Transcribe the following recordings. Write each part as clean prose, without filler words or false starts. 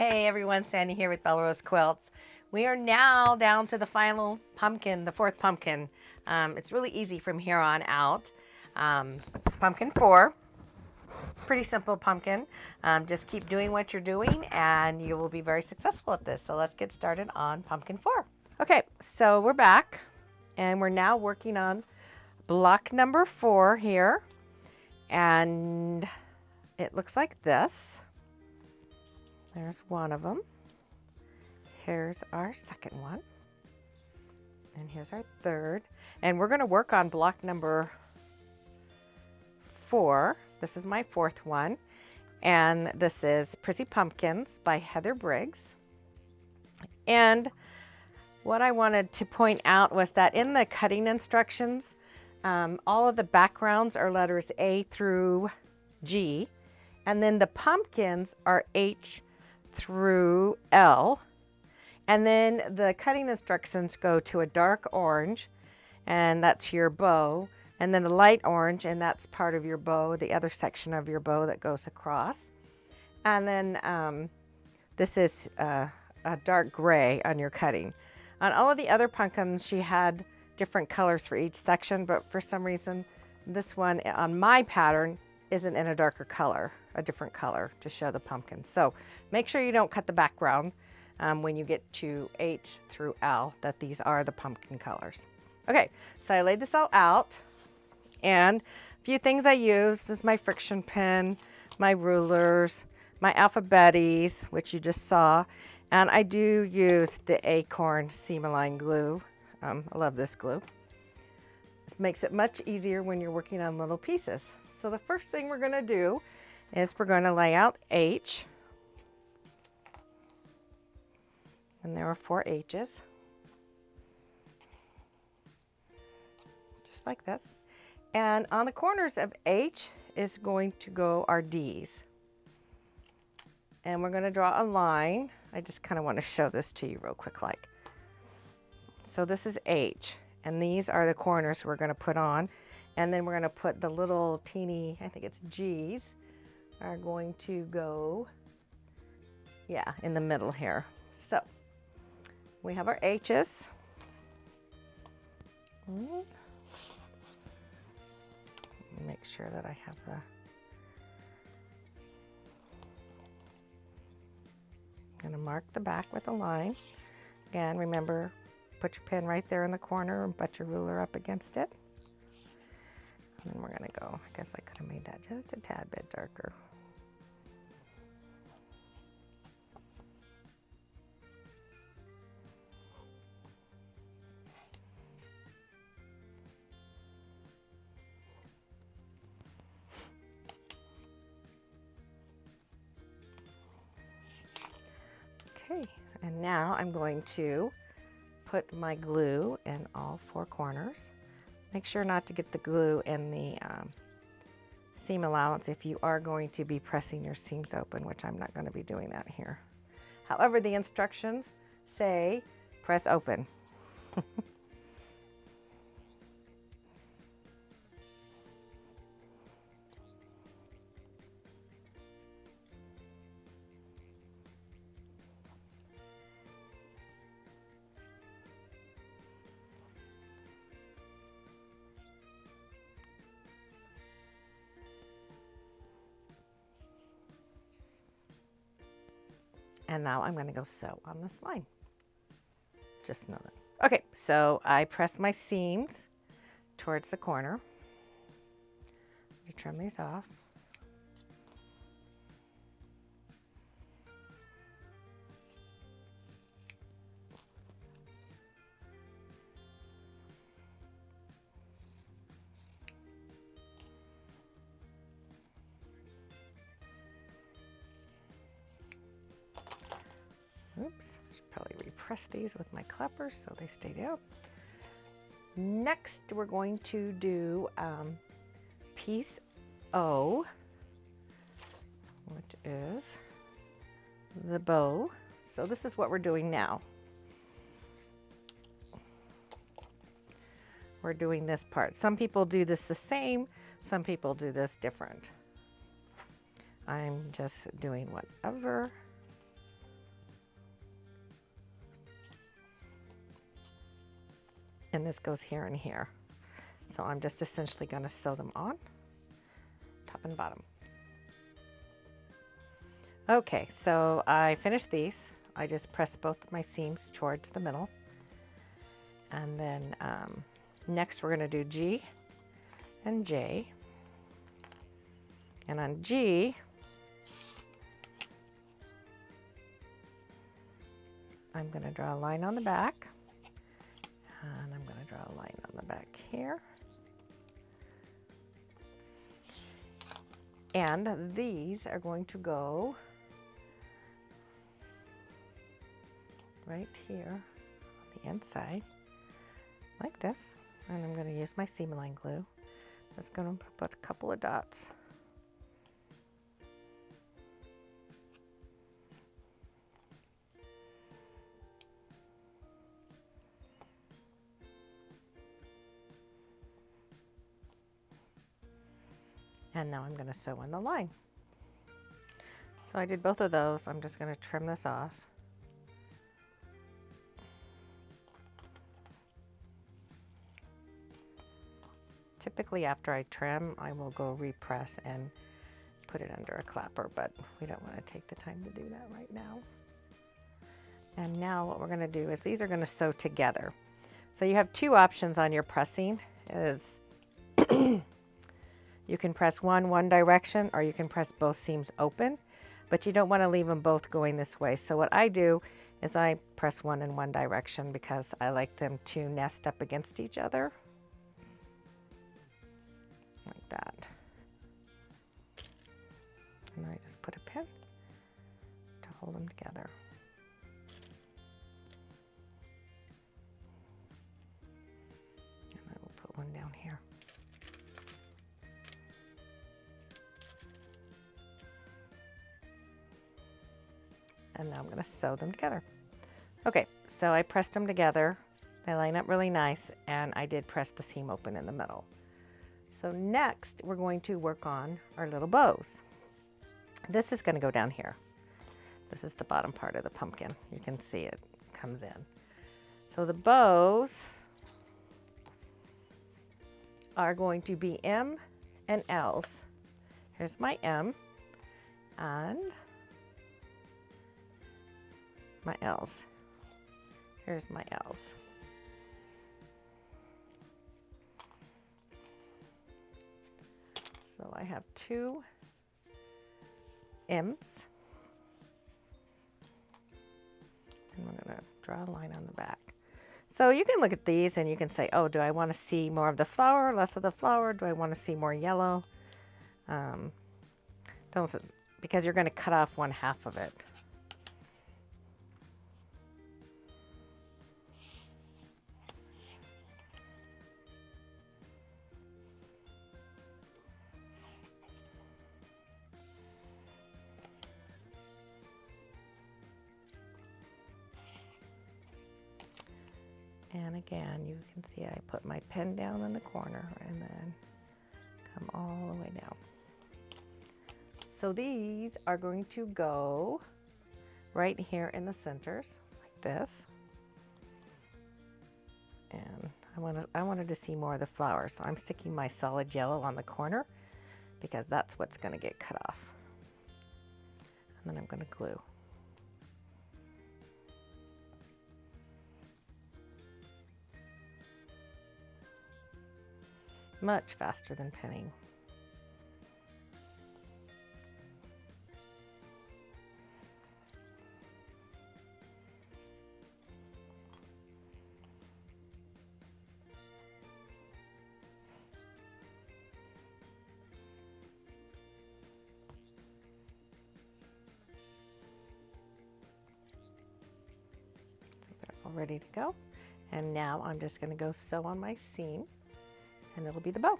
Hey everyone, Sandy here with Bella Rose Quilts. We are now down to the final pumpkin, the fourth pumpkin. It's really easy from here on out. Pumpkin 4, pretty simple pumpkin. Just keep doing what you're doing and you will be very successful at this. So let's get started on pumpkin 4. Okay, so we're back and we're now working on block number 4 here. And it looks like this. There's one of them. Here's our second one. And here's our third. And we're going to work on block number 4. This is my fourth one. And this is Prissy Pumpkins by Heather Briggs. And what I wanted to point out was that in the cutting instructions, all of the backgrounds are letters A through G. And then the pumpkins are H through L. And then the cutting instructions go to a dark orange, and that's your bow, and then a light orange, and that's part of your bow, the other section of your bow that goes across. And then this is a dark gray on your cutting. On all of the other pumpkins, she had different colors for each section, but for some reason, this one on my pattern isn't in a darker color, a different color to show the pumpkin. So make sure you don't cut the background when you get to H through L, that these are the pumpkin colors. Okay, so I laid this all out, and a few things I used is my friction pin, my rulers, my alphabetes, which you just saw, and I do use the Acorn seam-align glue. I love this glue. It makes it much easier when you're working on little pieces. So the first thing we're going to do is we're going to lay out H. And there are 4 H's. Just like this. And on the corners of H is going to go our D's. And we're going to draw a line. I just kind of want to show this to you real quick like. So this is H. And these are the corners we're going to put on. And then we're going to put the little teeny, I think it's G's, are going to go, yeah, in the middle here. So we have our H's. Make sure that I have the, I'm going to mark the back with a line. Again, remember, put your pen right there in the corner and butt your ruler up against it. And then we're going to go, I guess I could have made that just a tad bit darker. Okay, and now I'm going to put my glue in all 4 corners. Make sure not to get the glue in the seam allowance if you are going to be pressing your seams open, which I'm not going to be doing that here. However, the instructions say press open. And now I'm going to go sew on this line. Just know that. Okay, so I press my seams towards the corner. Let me trim these off. Oops, I should probably repress these with my clippers so they stay down. Next, we're going to do piece O, which is the bow. So this is what we're doing now. We're doing this part. Some people do this the same, some people do this different. I'm just doing whatever and this goes here and here. So I'm just essentially going to sew them on, top and bottom. Okay, so I finished these. I just pressed both my seams towards the middle. And then next we're going to do G and J. And on G, I'm going to draw a line on the back. And I'm going to draw a line on the back here. And these are going to go right here on the inside, like this. And I'm going to use my seam line glue. Just going to put a couple of dots. And now I'm going to sew in the line. So I did both of those. I'm just going to trim this off. Typically after I trim, I will go repress and put it under a clapper, but we don't want to take the time to do that right now. And now what we're going to do is these are going to sew together. So you have two options on your pressing. Is you can press one direction, or you can press both seams open, but you don't want to leave them both going this way. So what I do is I press one in one direction because I like them to nest up against each other. Like that. And then I just put a pin to hold them together. And I will put one down here. And now I'm going to sew them together. Okay, so I pressed them together. They line up really nice, and I did press the seam open in the middle. So next, we're going to work on our little bows. This is going to go down here. This is the bottom part of the pumpkin. You can see it comes in. So the bows are going to be M and L's. Here's my M and my L's. Here's my L's. So I have two M's. And I'm going to draw a line on the back. So you can look at these and you can say, oh, do I want to see more of the flower, less of the flower? Do I want to see more yellow? Because you're going to cut off one half of it. And again, you can see I put my pen down in the corner and then come all the way down. So these are going to go right here in the centers, like this. And I wanted to see more of the flower, so I'm sticking my solid yellow on the corner because that's what's going to get cut off. And then I'm going to glue. Much faster than pinning. So they're all ready to go. And now I'm just going to go sew on my seam. And it'll be the bow.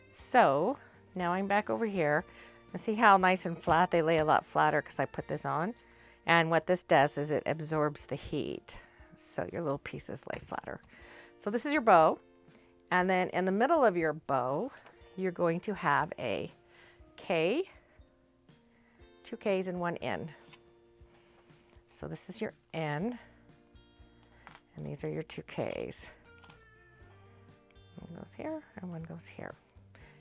So now I'm back over here and see how nice and flat they lay, a lot flatter because I put this on. And what this does is it absorbs the heat, so your little pieces lay flatter. So this is your bow, and then in the middle of your bow you're going to have a K, two K's and one N. So this is your N, And these are your 2Ks. One goes here and one goes here.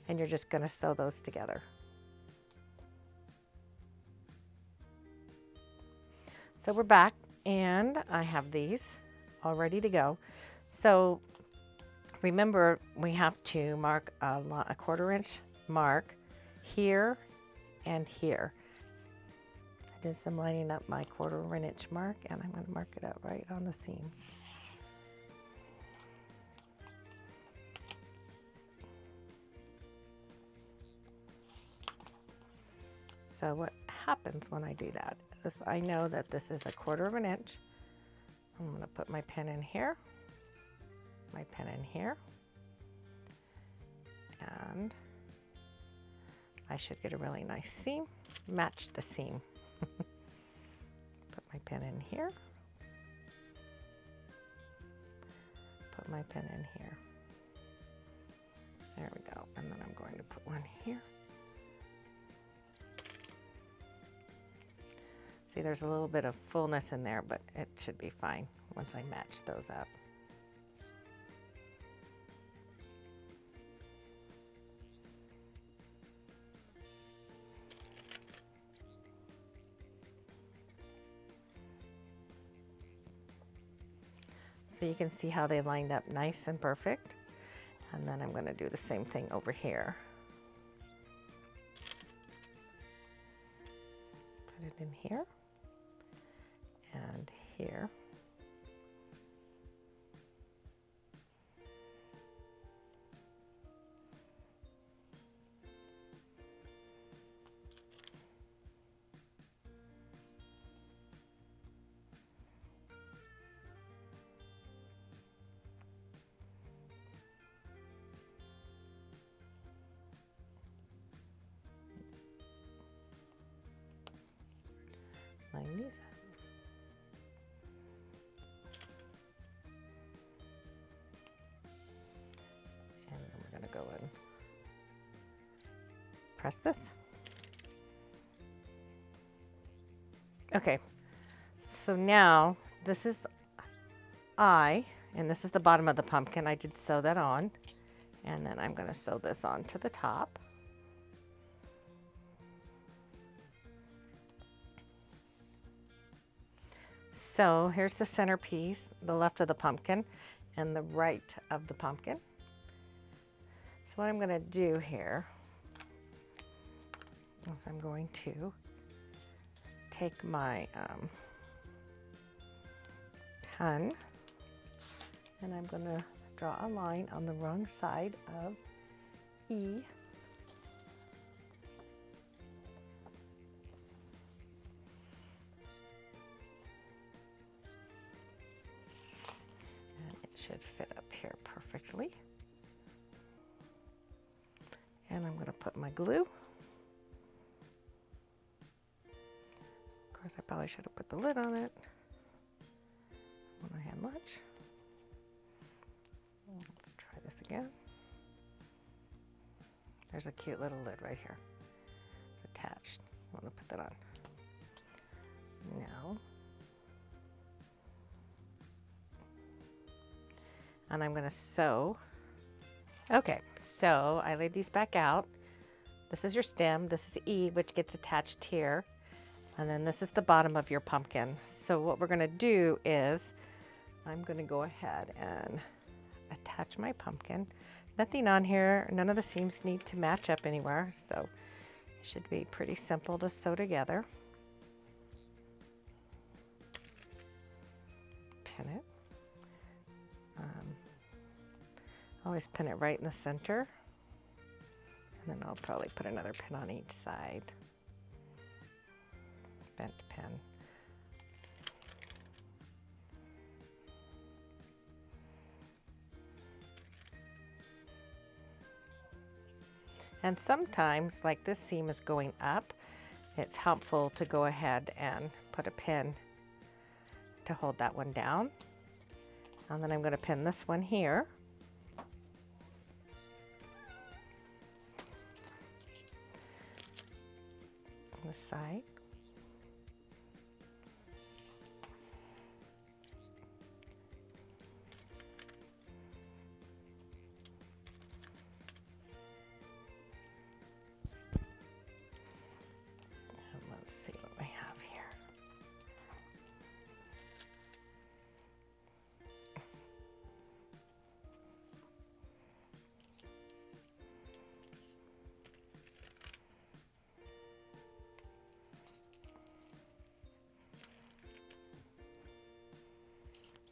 And you're just going to sew those together. So we're back, and I have these all ready to go. So remember, we have to mark a 1/4 inch mark here and here. I did some lining up my 1/4 inch mark, and I'm going to mark it out right on the seam. So what happens when I do that is I know that this is a 1/4 inch. I'm going to put my pin in here, my pin in here, and I should get a really nice seam, match the seam. Put my pin in here, put my pin in here. There we go, and then I'm going to put one here. See, there's a little bit of fullness in there, but it should be fine once I match those up. So you can see how they lined up nice and perfect. And then I'm going to do the same thing over here. Put it in here and here. Line these up. And then we're going to go and press this. Okay, so now this is and this is the bottom of the pumpkin. I did sew that on, and then I'm going to sew this on to the top. So here's the centerpiece, the left of the pumpkin and the right of the pumpkin. So what I'm going to do here is I'm going to take my pen, and I'm going to draw a line on the wrong side of E. Should fit up here perfectly. And I'm going to put my glue. Of course, I probably should have put the lid on it when I had lunch. Let's try this again. There's a cute little lid right here. It's attached. I'm going to put that on. Now, and I'm going to sew. Okay, so I laid these back out. This is your stem. This is E, which gets attached here. And then this is the bottom of your pumpkin. So what we're going to do is I'm going to go ahead and attach my pumpkin. Nothing on here. None of the seams need to match up anywhere. So it should be pretty simple to sew together. Pin it. Always pin it right in the center, and then I'll probably put another pin on each side. Bent pin. And sometimes, like this seam is going up, it's helpful to go ahead and put a pin to hold that one down. And then I'm going to pin this one here. On the side.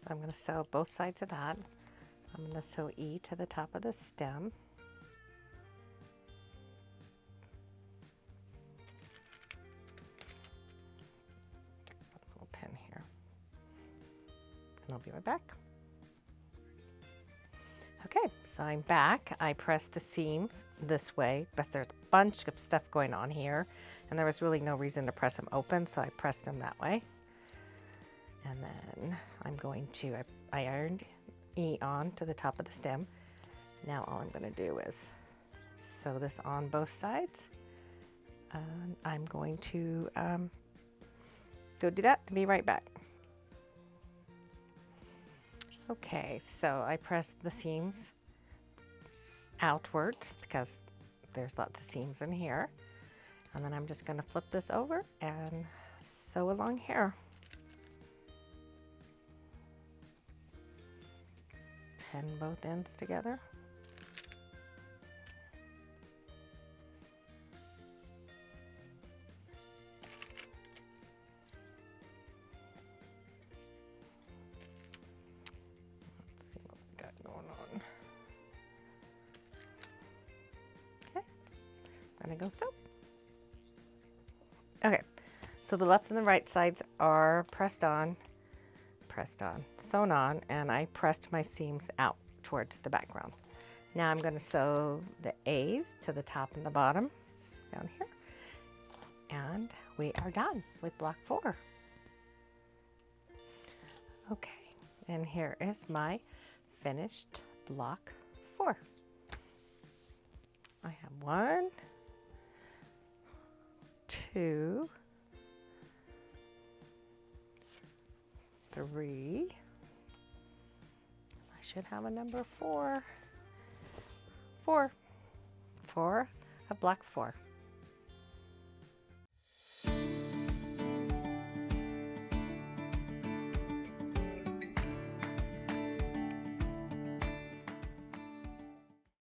So I'm going to sew both sides of that. I'm going to sew E to the top of the stem. Little pin here. And I'll be right back. Okay, so I'm back. I pressed the seams this way, but there's a bunch of stuff going on here, and there was really no reason to press them open, so I pressed them that way. And then I'm going to, I ironed E on to the top of the stem. Now all I'm going to do is sew this on both sides. And I'm going to go do that and be right back. Okay, so I pressed the seams outwards because there's lots of seams in here. And then I'm just going to flip this over and sew along here. Pin both ends together. Let's see what we got going on. Okay, I'm gonna go sew. Okay, so the left and the right sides are pressed on, sewn on, and I pressed my seams out towards the background. Now I'm going to sew the A's to the top and the bottom down here, and we are done with block 4. Okay, and here is my finished block 4. I have 1, 2, 3. I should have a number 4. 4 of block 4.